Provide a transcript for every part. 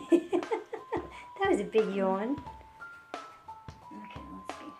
That was a big yawn. Okay, let's see.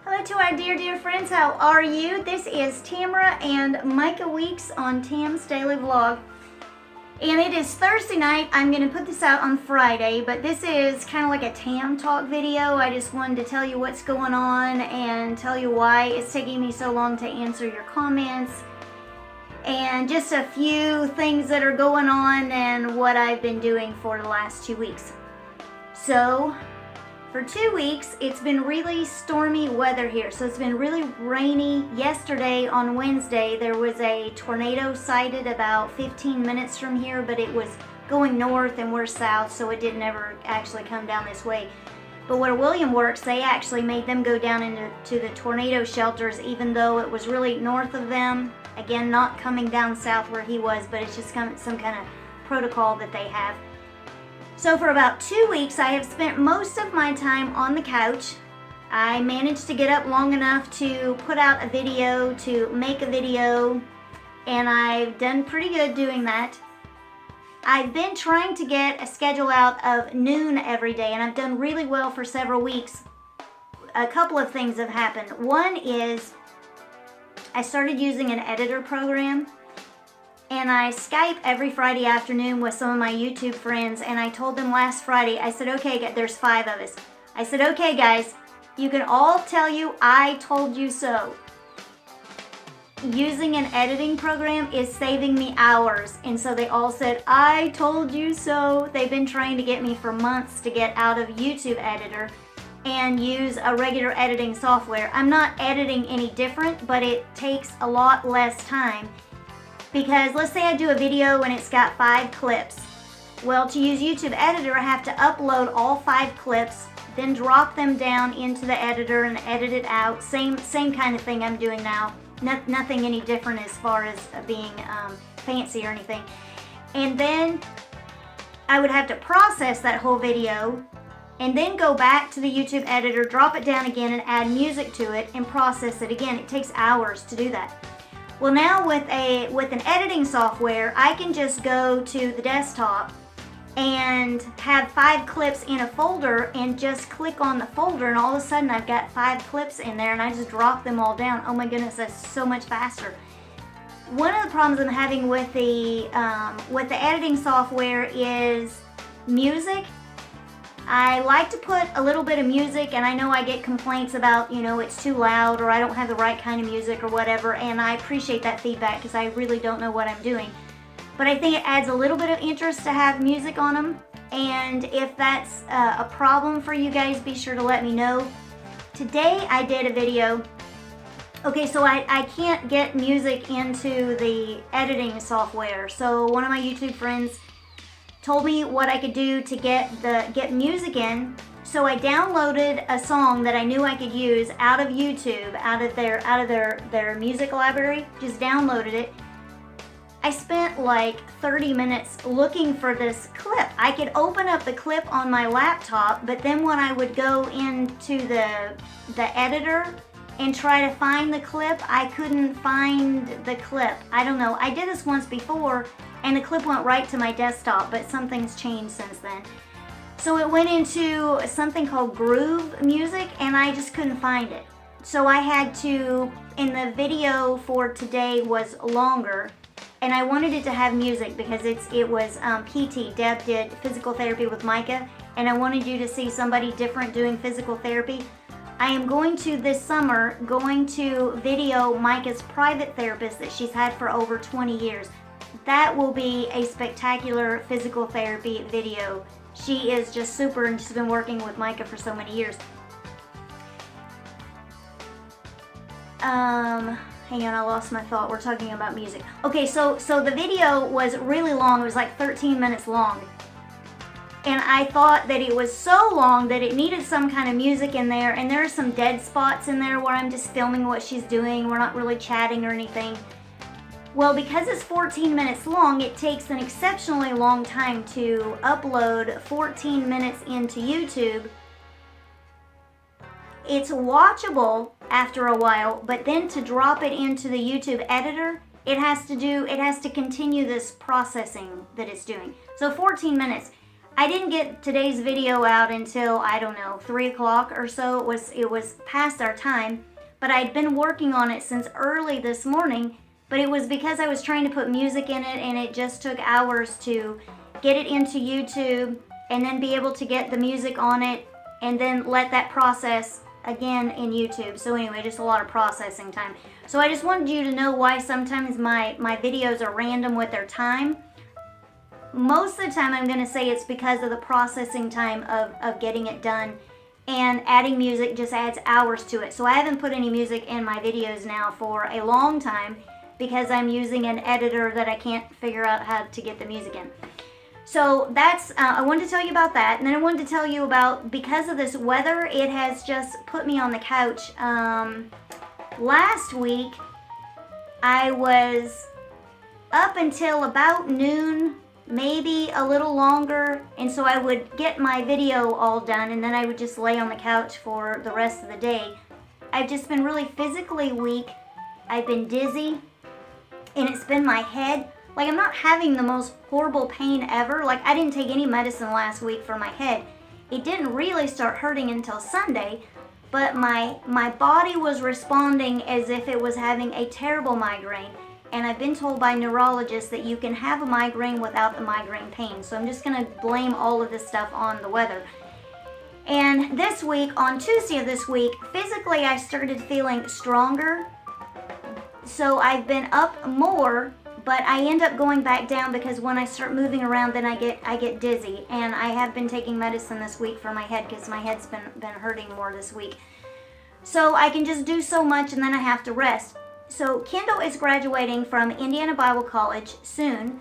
Hello to our dear friends. How are you? This is Tamera and Micah Weeks on Tam's Daily Vlog. And it is Thursday night. I'm going to put this out on Friday, but this is kind of like a Tam talk video. I just wanted to tell you what's going on and tell you why it's taking me so long to answer your comments. And just a few things that are going on and what I've been doing for the last 2 weeks. So, for 2 weeks, it's been really stormy weather here. So it's been really rainy. Yesterday on Wednesday, there was a tornado sighted about 15 minutes from here, but it was going north and we're south, so it didn't ever actually come down this way. But where William works, they actually made them go down into the tornado shelters, even though it was really north of them. Again, not coming down south where he was, but it's just some kind of protocol that they have. So for about 2 weeks, I have spent most of my time on the couch. I managed to get up long enough to put out a video, to make a video, and I've done pretty good doing that. I've been trying to get a schedule out of noon every day, and I've done really well for several weeks. A couple of things have happened. One is I started using an editor program, and I Skype every Friday afternoon with some of my YouTube friends, and I told them last Friday, I said, okay, there's 5 of us. I said, okay guys, you can all tell you I told you so. Using an editing program is saving me hours, and so they all said, I told you so. They've been trying to get me for months to get out of YouTube Editor and use a regular editing software. I'm not editing any different, but it takes a lot less time. Because let's say I do a video and it's got 5 clips. Well, to use YouTube Editor, I have to upload all 5 clips, then drop them down into the editor and edit it out. Same kind of thing I'm doing now. Nothing any different as far as being fancy or anything. And then I would have to process that whole video and then go back to the YouTube Editor, drop it down again and add music to it and process it again. It takes hours to do that. Well, now with an editing software, I can just go to the desktop and have 5 clips in a folder and just click on the folder, and all of a sudden I've got 5 clips in there and I just drop them all down. Oh my goodness, that's so much faster. One of the problems I'm having with the editing software is music. I like to put a little bit of music, and I know I get complaints about, it's too loud or I don't have the right kind of music or whatever, and I appreciate that feedback because I really don't know what I'm doing. But I think it adds a little bit of interest to have music on them, and if that's a problem for you guys, be sure to let me know. Today I did a video. Okay, so I can't get music into the editing software, so one of my YouTube friends told me what I could do to get music in. So I downloaded a song that I knew I could use out of YouTube, out of their music library. Just downloaded it. I spent like 30 minutes looking for this clip. I could open up the clip on my laptop, but then when I would go into the editor and try to find the clip, I couldn't find the clip. I don't know. I did this once before, and the clip went right to my desktop, but something's changed since then. So it went into something called Groove Music, and I just couldn't find it. So I had to, and the video for today was longer, and I wanted it to have music because it was PT. Deb did physical therapy with Micah, and I wanted you to see somebody different doing physical therapy. I am going to, this summer, video Micah's private therapist that she's had for over 20 years. That will be a spectacular physical therapy video. She is just super, and she's been working with Micah for so many years. Hang on, I lost my thought. We're talking about music. Okay, so the video was really long. It was like 13 minutes long. And I thought that it was so long that it needed some kind of music in there, and there are some dead spots in there where I'm just filming what she's doing. We're not really chatting or anything. Well, because it's 14 minutes long, it takes an exceptionally long time to upload 14 minutes into YouTube. It's watchable after a while, but then to drop it into the YouTube editor, it has to continue this processing that it's doing. So 14 minutes. I didn't get today's video out until, I don't know, 3 o'clock or so. It was past our time, but I'd been working on it since early this morning, but it was because I was trying to put music in it, and it just took hours to get it into YouTube and then be able to get the music on it and then let that process again in YouTube. So anyway, just a lot of processing time. So I just wanted you to know why sometimes my videos are random with their time. Most of the time I'm going to say it's because of the processing time of getting it done, and adding music just adds hours to it. So I haven't put any music in my videos now for a long time because I'm using an editor that I can't figure out how to get the music in. So that's, I wanted to tell you about that. And then I wanted to tell you about, because of this weather, it has just put me on the couch. Last week, I was up until about noon, maybe a little longer, and so I would get my video all done, and then I would just lay on the couch for the rest of the day. I've just been really physically weak. I've been dizzy, and it's been my head. Like, I'm not having the most horrible pain ever. Like, I didn't take any medicine last week for my head. It didn't really start hurting until Sunday, but my body was responding as if it was having a terrible migraine. And I've been told by neurologists that you can have a migraine without the migraine pain. So I'm just going to blame all of this stuff on the weather. And this week, on Tuesday of this week, physically I started feeling stronger. So I've been up more, but I end up going back down because when I start moving around, then I get dizzy. And I have been taking medicine this week for my head because my head's been hurting more this week. So I can just do so much, and then I have to rest. So Kendal is graduating from Indiana Bible College soon,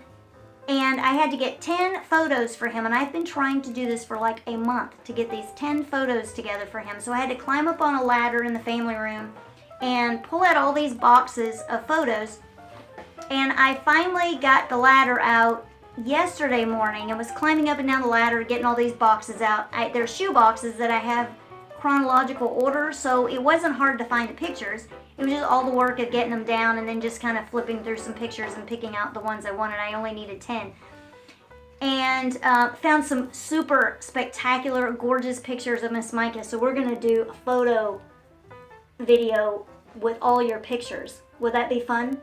and I had to get 10 photos for him, and I've been trying to do this for like a month, to get these 10 photos together for him. So I had to climb up on a ladder in the family room and pull out all these boxes of photos, and I finally got the ladder out yesterday morning and was climbing up and down the ladder getting all these boxes out. There's shoe boxes that I have chronological order, so it wasn't hard to find the pictures. It was just all the work of getting them down and then just kind of flipping through some pictures and picking out the ones I wanted. I only needed 10. And found some super spectacular, gorgeous pictures of Miss Micah. So we're going to do a photo video with all your pictures. Would that be fun?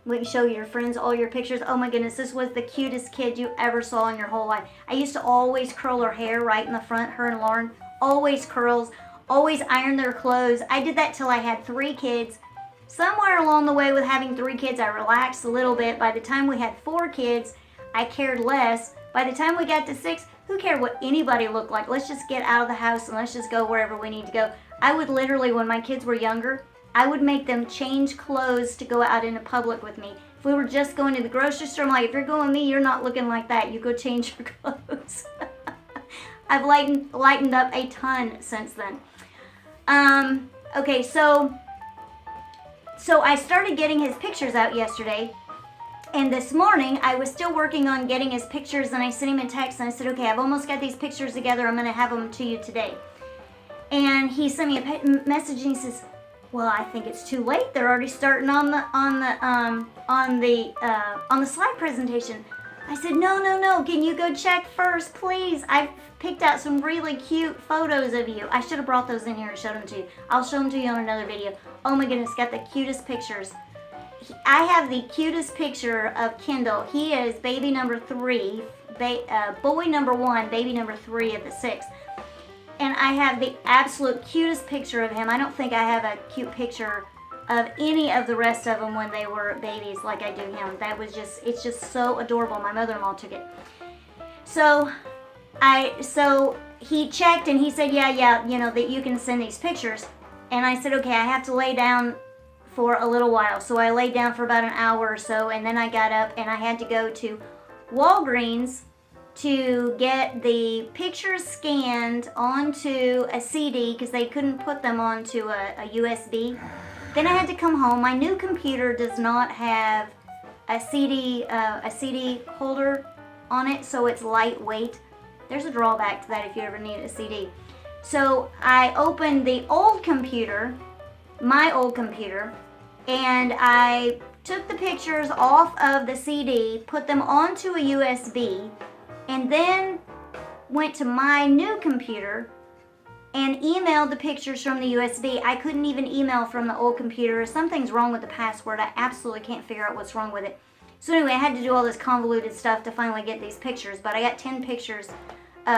We can show your friends all your pictures. Oh my goodness, this was the cutest kid you ever saw in your whole life. I used to always curl her hair right in the front, her and Lauren. Always curls. Always iron their clothes. I did that till I had 3 kids. Somewhere along the way with having 3 kids, I relaxed a little bit. By the time we had 4 kids, I cared less. By the time we got to 6, who cared what anybody looked like? Let's just get out of the house and let's just go wherever we need to go. I would literally, when my kids were younger, I would make them change clothes to go out into public with me. If we were just going to the grocery store, I'm like, if you're going with me, you're not looking like that. You go change your clothes. I've lightened up a ton since then. Okay, so I started getting his pictures out yesterday, and this morning I was still working on getting his pictures, and I sent him a text and I said, okay, I've almost got these pictures together. I'm going to have them to you today. And he sent me a message and he says, well, I think it's too late. They're already starting on the slide presentation. I said, no, can you go check first, please? I've picked out some really cute photos of you. I should have brought those in here and showed them to you. I'll show them to you on another video. Oh my goodness, got the cutest pictures. I have the cutest picture of Kendal. He is baby number 3, boy number 1, baby number 3 of the 6. And I have the absolute cutest picture of him. I don't think I have a cute picture of any of the rest of them when they were babies like I do him. It's just so adorable. My mother-in-law took it. So he checked and he said, yeah, you know, that you can send these pictures. And I said, okay, I have to lay down for a little while. So I laid down for about an hour or so, and then I got up and I had to go to Walgreens to get the pictures scanned onto a CD because they couldn't put them onto a USB. Then I had to come home. My new computer does not have a CD holder on it, so it's lightweight. There's a drawback to that if you ever need a CD. So I opened the old computer, my old computer, and I took the pictures off of the CD, put them onto a USB, and then went to my new computer and emailed the pictures from the USB. I couldn't even email from the old computer. Something's wrong with the password. I absolutely can't figure out what's wrong with it. So anyway, I had to do all this convoluted stuff to finally get these pictures, but I got 10 pictures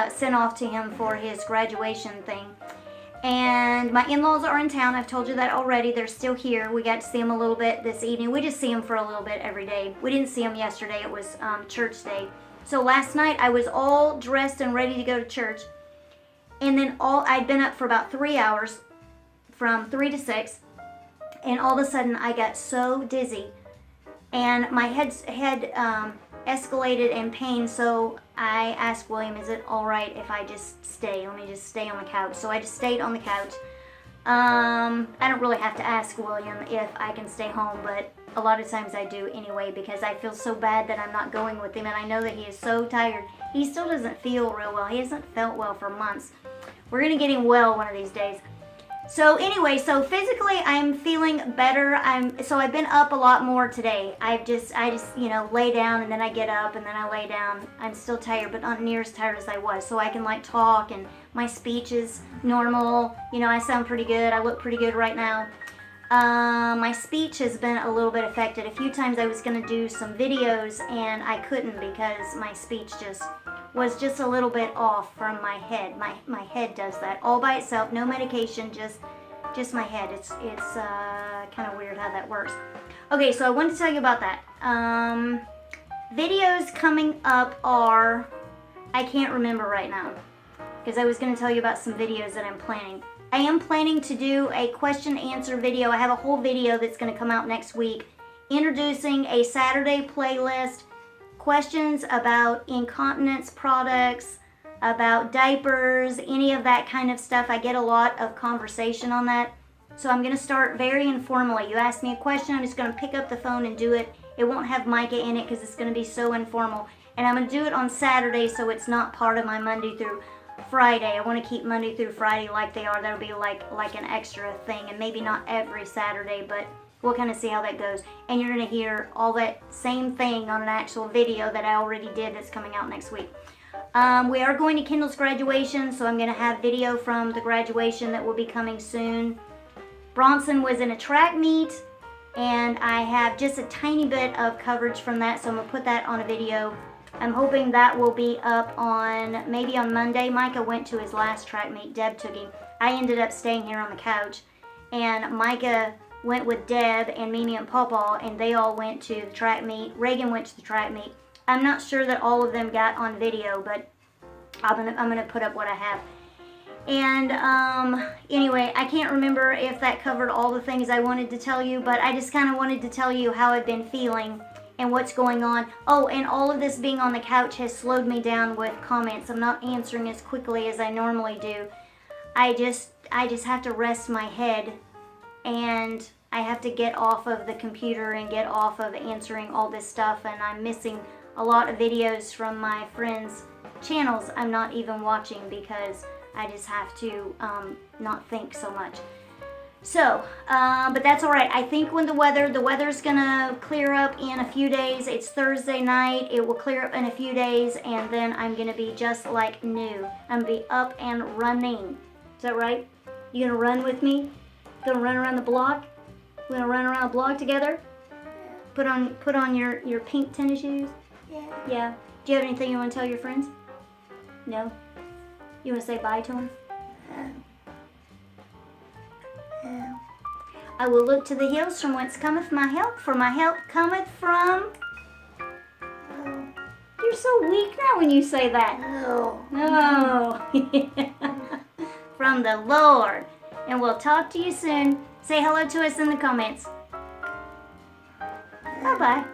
sent off to him for his graduation thing. And my in-laws are in town. I've told you that already. They're still here. We got to see them a little bit this evening. We just see them for a little bit every day. We didn't see them yesterday. It was church day. So last night I was all dressed and ready to go to church. And then I'd been up for about 3 hours, from 3 to 6. And all of a sudden I got so dizzy. And my head escalated in pain, so I asked William, is it alright if I just stay? Let me just stay on the couch. So I just stayed on the couch. I don't really have to ask William if I can stay home, but a lot of times I do anyway, because I feel so bad that I'm not going with him, and I know that he is so tired. He still doesn't feel real well. He hasn't felt well for months. We're going to get him well one of these days. So anyway, so physically I'm feeling better. So I've been up a lot more today. I just lay down and then I get up and then I lay down. I'm still tired, but not near as tired as I was. So I can like talk, and my speech is normal. You know, I sound pretty good. I look pretty good right now. My speech has been a little bit affected. A few times I was going to do some videos and I couldn't because my speech was just a little bit off from my head. My head does that all by itself, no medication, just my head. It's kind of weird how that works. Okay, so I wanted to tell you about that. Videos coming up are, I can't remember right now, because I was going to tell you about some videos that I'm planning. I am planning to do a question answer video. I have a whole video that's going to come out next week introducing a Saturday playlist, questions about incontinence products, about diapers, any of that kind of stuff. I get a lot of conversation on that. So I'm going to start very informally. You ask me a question, I'm just going to pick up the phone and do it. It won't have Micah in it because it's going to be so informal. And I'm going to do it on Saturday so it's not part of my Monday through Friday. I want to keep Monday through Friday like they are. That'll be like an extra thing, and maybe not every Saturday, but we'll kind of see how that goes. And you're going to hear all that same thing on an actual video that I already did that's coming out next week. We are going to Kendal's graduation, so I'm going to have video from the graduation that will be coming soon. Bronson was in a track meet, and I have just a tiny bit of coverage from that, so I'm going to put that on a video. I'm hoping that will be up on, maybe on Monday. Micah went to his last track meet. Deb took him. I ended up staying here on the couch, and Micah went with Deb and Mimi and Pawpaw, and they all went to the track meet. Reagan went to the track meet. I'm not sure that all of them got on video, but I'm gonna put up what I have. And anyway, I can't remember if that covered all the things I wanted to tell you, but I just kind of wanted to tell you how I've been feeling and what's going on. Oh, and all of this being on the couch has slowed me down with comments. I'm not answering as quickly as I normally do. I just have to rest my head, and I have to get off of the computer and get off of answering all this stuff, and I'm missing a lot of videos from my friends' channels I'm not even watching because I just have to not think so much. So, but that's alright. I think when the weather's gonna clear up in a few days. It's Thursday night. It will clear up in a few days, and then I'm gonna be just like new. I'm gonna be up and running. Is that right? You gonna run with me? Gonna run around the block? We're gonna run around the block together? Yeah. Put on your pink tennis shoes? Yeah. Yeah. Do you have anything you want to tell your friends? No? You want to say bye to them? No. I will look to the hills from whence cometh my help, for my help cometh from... No. You're so weak now when you say that. No. No. From the Lord. And we'll talk to you soon. Say hello to us in the comments. Bye-bye.